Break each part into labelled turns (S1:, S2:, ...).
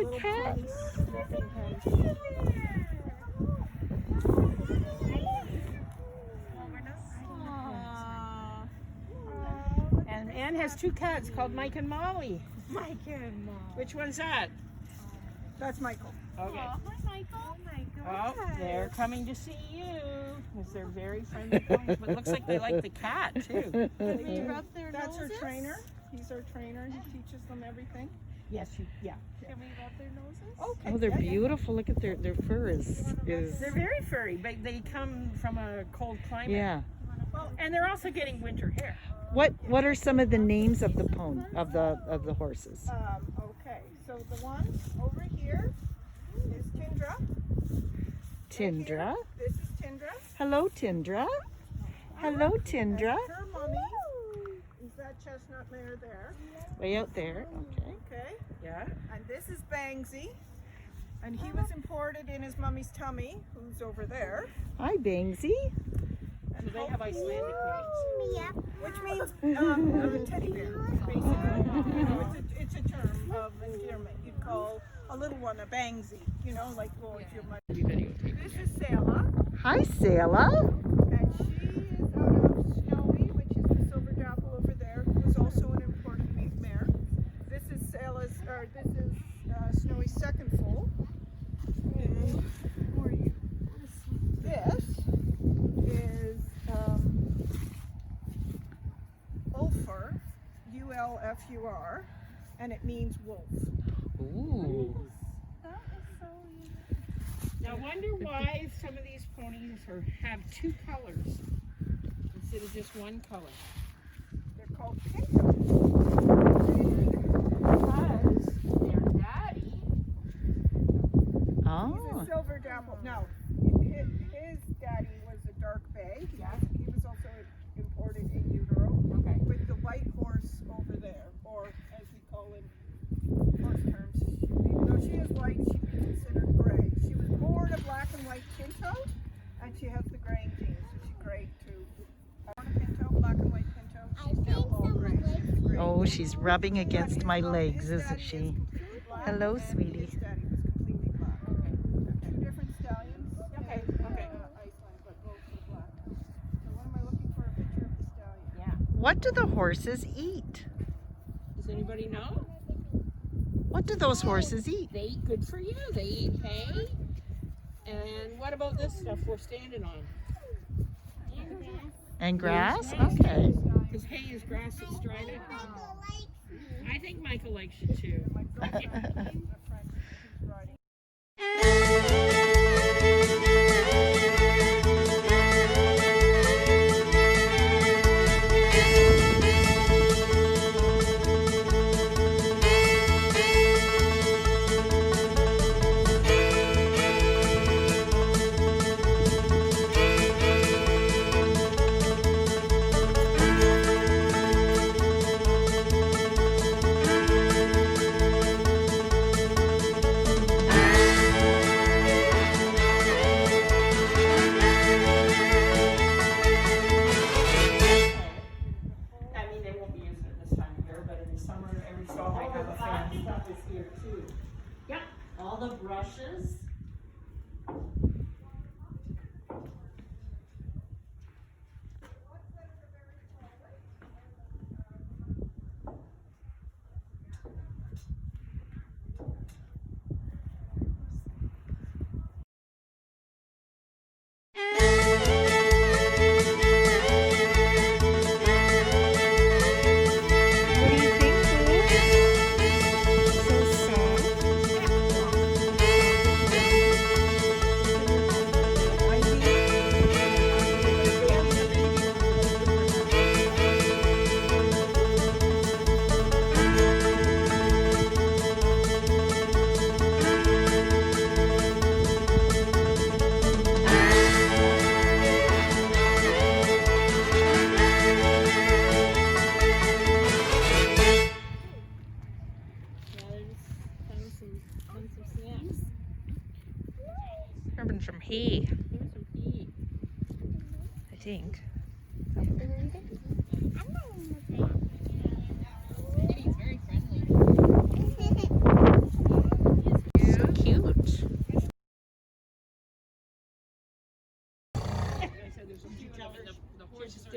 S1: the cat.
S2: And Anne has two cats called Mike and Molly.
S3: Mike and Molly.
S2: Which one's that?
S3: That's Michael.
S2: Okay.
S1: Hi, Michael. Oh my
S2: Oh, they're coming to see you because they're very friendly ponies. But it looks like they like the cat too.
S1: Can we rub their
S3: That's
S1: noses?
S3: our trainer. He's our trainer. He teaches them everything.
S2: Yes, yeah.
S1: Can we rub their noses?
S3: Okay.
S4: Oh, they're
S3: yeah, yeah.
S4: beautiful. Look at their fur is
S2: They're very furry, but they come from a cold climate.
S4: yeah.
S2: Well, and they're also getting winter hair.
S4: What are some of the names of the of the horses?
S3: Okay. So the one over here is Tindra.
S4: Tindra.
S3: This is Tindra.
S4: Hello, Tindra. Hello, Tindra.
S3: And her mommy is that chestnut mare there.
S4: Way out there. Okay.
S3: Okay.
S2: Yeah.
S3: And this is Bangsy. And he was imported in his mummy's tummy, who's over there.
S4: Hi, Bangsy.
S3: And
S2: So they have Icelandic names.
S3: which means teddy bear, basically. You know, it's a term of endearment. You'd call a little one a Bangsy, you know, like, oh, it's your mother. This is Selah,
S4: Hi, Selah.
S3: and she is out of Snowy, which is the silver dapple over there, who is also an imported beef mare. This is Snowy's second foal. And who are you? This is Ulfur, U-L-F-U-R, and it means wolf.
S4: Ooh.
S1: That is so unique.
S2: Now, wonder why some of these ponies have two colors instead of just one color.
S3: They're called pinto.
S2: Because their daddy
S3: He's
S4: Oh.
S3: a silver dapple. Now, his daddy was a dark bay. He was also imported in utero.
S2: Okay.
S3: With the white horse over there, or as we call it in horse terms, even though she is white, she'd be considered gray. She was born a black and white pinto, and she has the graying genes, so she's gray too. Born a pinto, black and white pinto. She's now all gray. She's gray.
S4: Oh, she's rubbing against my legs,
S3: His
S4: isn't
S3: daddy
S4: she?
S3: is completely black,
S4: Hello,
S3: and
S4: sweetie.
S3: His daddy was completely black. Two different stallions.
S2: Okay,
S3: in,
S2: okay.
S3: Iceland, but both are black. So what am I looking for? A picture of the stallion.
S2: Yeah.
S4: What do the horses eat?
S2: Does anybody know?
S4: What do those horses eat?
S2: They eat good for you. They eat hay. And what about this stuff we're standing on?
S4: And grass? Okay.
S2: Because hay is grass that's dried out. I think Michael likes you too.
S3: My girlfriend, a friend, she's riding.
S2: I mean, they won't be using it this time of year, but in the summer, every stall might have a fan. Stuff is here too. Yep.
S4: All the brushes. What do you think, Lou? So soft.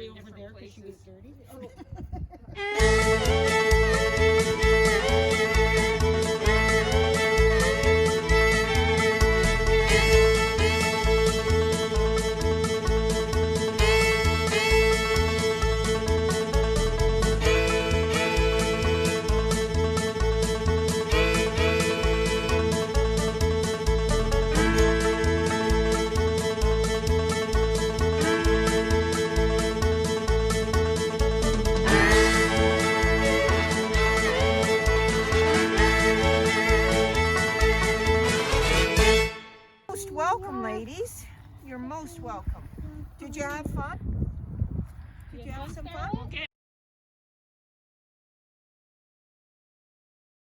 S2: stay over there because she was dirty.
S3: Most welcome, ladies. You're most welcome. Did you have fun? Did you have some fun?